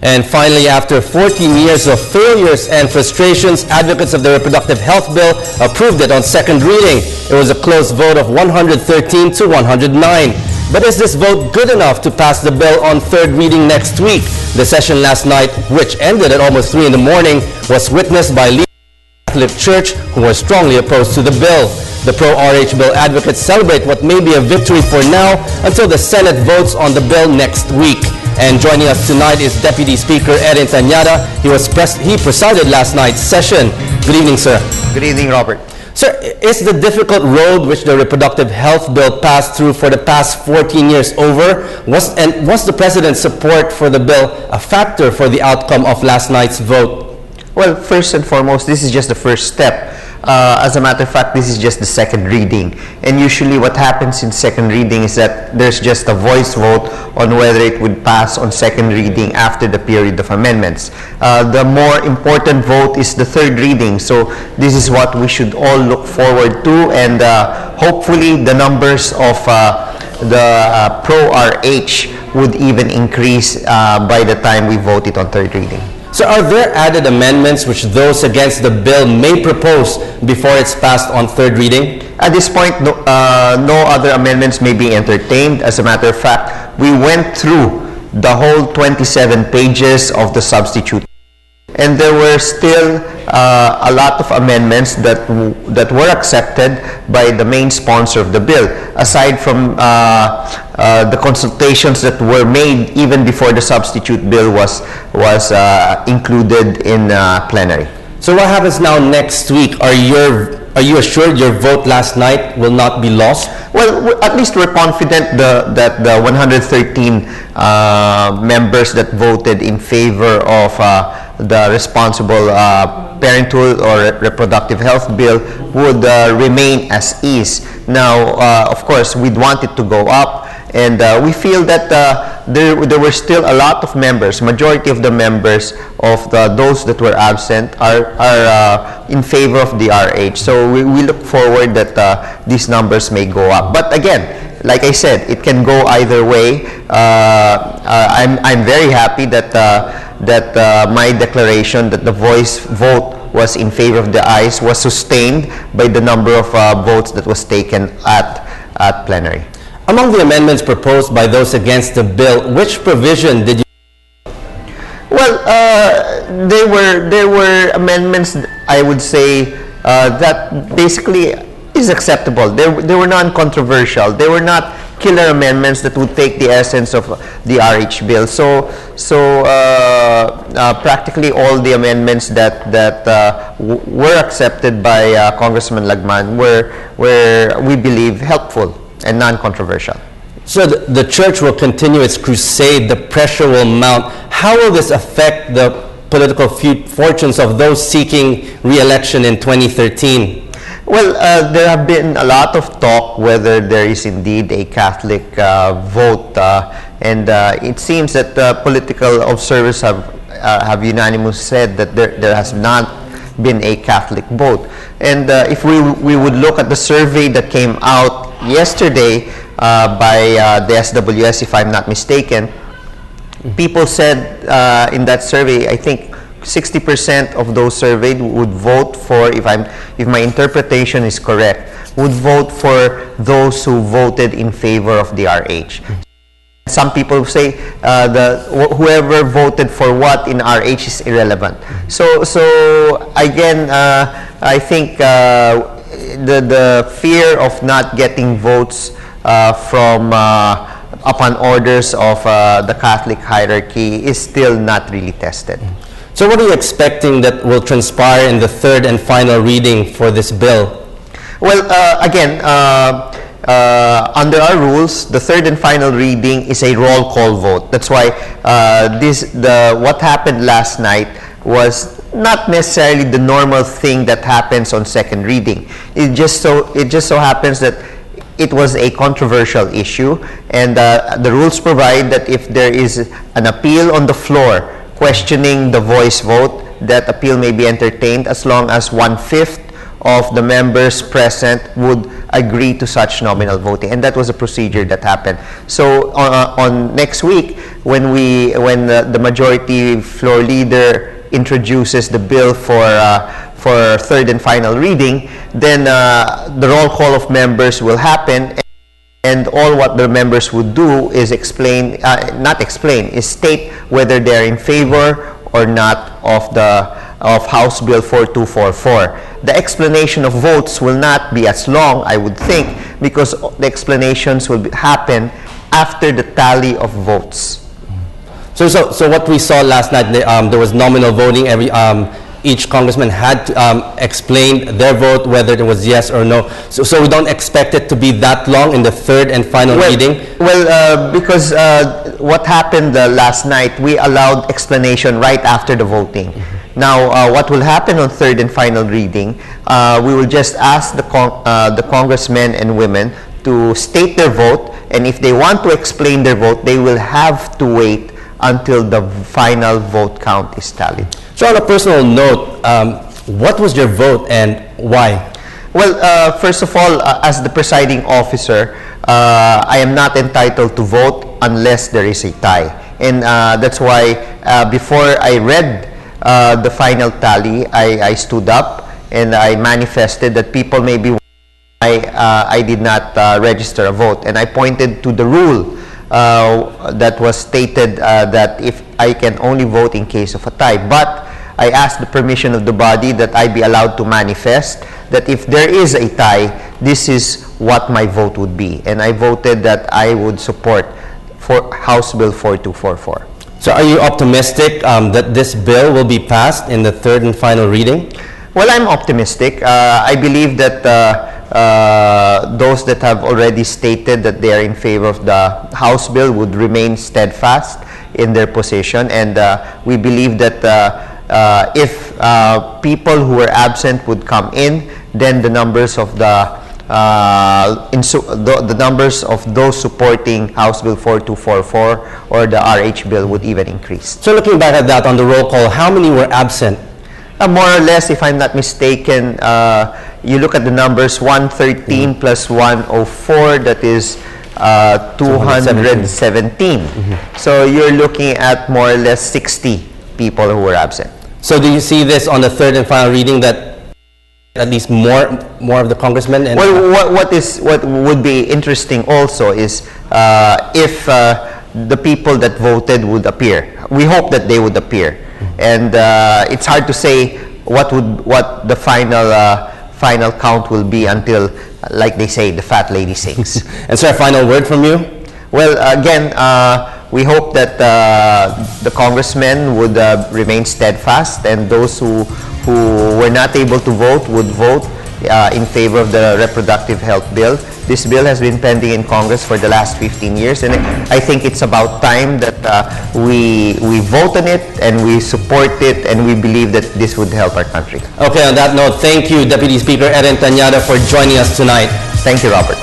And finally, after 14 years of failures and frustrations, advocates of the reproductive health bill approved it on second reading. It was a close vote of 113 to 109. But is this vote good enough to pass the bill on third reading next week? The session last night, which ended at almost 3 in the morning, was witnessed by leaders of the Catholic Church who were strongly opposed to the bill. The pro-RH bill advocates celebrate what may be a victory for now until the Senate votes on the bill next week. And joining us tonight is Deputy Speaker Erin Tañada. He presided last night's session. Good evening, sir. Good evening, Robert. Sir, is the difficult road which the reproductive health bill passed through for the past 14 years over? Was the President's support for the bill a factor for the outcome of last night's vote? Well, first and foremost, this is just the first step. As a matter of fact, this is just the second reading. And usually what happens in second reading is that there's just a voice vote on whether it would pass on second reading after the period of amendments. The more important vote is the third reading. So this is what we should all look forward to. And hopefully the numbers of the pro-RH would even increase by the time we vote it on third reading. So are there added amendments which those against the bill may propose before it's passed on third reading? At this point, no other amendments may be entertained. As a matter of fact, we went through the whole 27 pages of the substitute. And there were still a lot of amendments that were accepted by the main sponsor of the bill, aside from the consultations that were made even before the substitute bill was included in plenary. So what happens now next week? Are you assured your vote last night will not be lost? Well, at least we're confident that the 113 members that voted in favor of the responsible parenthood or reproductive health bill would remain as is. Now, of course, we'd want it to go up, and we feel that there were still a lot of members, majority of the members of those that were absent are in favor of the RH. So we look forward that these numbers may go up. But again, like I said, it can go either way. I'm very happy that my declaration that the voice vote was in favor of the ayes was sustained by the number of votes that was taken at plenary. Among the amendments proposed by those against the bill, which provision did you? Well, there were amendments, I would say, that basically is acceptable. They were non-controversial. They were not killer amendments that would take the essence of the RH bill. So practically all the amendments that were accepted by Congressman Lagman were, we believe, helpful and non-controversial. So the church will continue its crusade, the pressure will mount. How will this affect the political fortunes of those seeking re-election in 2013? Well, there have been a lot of talk whether there is indeed a Catholic vote, and it seems that political observers have unanimously said that there has not been a Catholic vote. And if we would look at the survey that came out yesterday by the SWS, if I'm not mistaken, people said in that survey, I think 60% of those surveyed would vote for, if my interpretation is correct, would vote for those who voted in favor of the RH. Some people say whoever voted for what in RH is irrelevant. So again, I think the fear of not getting votes from upon orders of the Catholic hierarchy is still not really tested. So what are you expecting that will transpire in the third and final reading for this bill? Well, again, under our rules, the third and final reading is a roll call vote. That's why what happened last night was not necessarily the normal thing that happens on second reading. It just so happens that it was a controversial issue, and the rules provide that if there is an appeal on the floor questioning the voice vote, that appeal may be entertained as long as 1/5 of the members present would agree to such nominal voting, and that was a procedure that happened. So on next week, when the majority floor leader introduces the bill for third and final reading, then the roll call of members will happen, and all what the members would do is state whether they're in favor or not of House Bill 4244. The explanation of votes will not be as long, I would think, because the explanations will happen after the tally of votes. So what we saw last night, there was nominal voting. Each congressman had to explain their vote, whether it was yes or no. So we don't expect it to be that long in the third and final reading? Well, because what happened last night, we allowed explanation right after the voting. Now, what will happen on third and final reading, we will just ask the congressmen and women to state their vote, and if they want to explain their vote, they will have to wait until the final vote count is tallied. So on a personal note, what was your vote and why? Well, first of all, as the presiding officer, I am not entitled to vote unless there is a tie. And that's why before I read the final tally, I stood up and I manifested that people may be I did not register a vote. And I pointed to the rule that was stated that if I can only vote in case of a tie. But I asked the permission of the body that I be allowed to manifest that if there is a tie, this is what my vote would be. And I voted that I would support for House Bill 4244. So are you optimistic that this bill will be passed in the third and final reading? Well, I'm optimistic. I believe that those that have already stated that they are in favor of the House bill would remain steadfast in their position, and we believe that if people who were absent would come in, then the numbers of the numbers of those supporting House Bill 4244 or the RH bill would even increase. So looking back at that on the roll call, how many were absent? More or less, if I'm not mistaken, you look at the numbers, 113 plus 104, that is 217. So you're looking at more or less 60 people who were absent. So do you see this on the third and final reading that at least more of the congressmen? And well, what would be interesting also is if the people that voted would appear. We hope that they would appear. And it's hard to say what the final count will be until, like they say, the fat lady sings. And so a final word from you? Well, again, we hope that the congressmen would remain steadfast, and those who were not able to vote would vote in favor of the reproductive health bill. This bill has been pending in Congress for the last 15 years, and I think it's about time that we vote on it and we support it, and we believe that this would help our country. Okay, on that note, thank you, Deputy Speaker Erin Tañada, for joining us tonight. Thank you, Robert.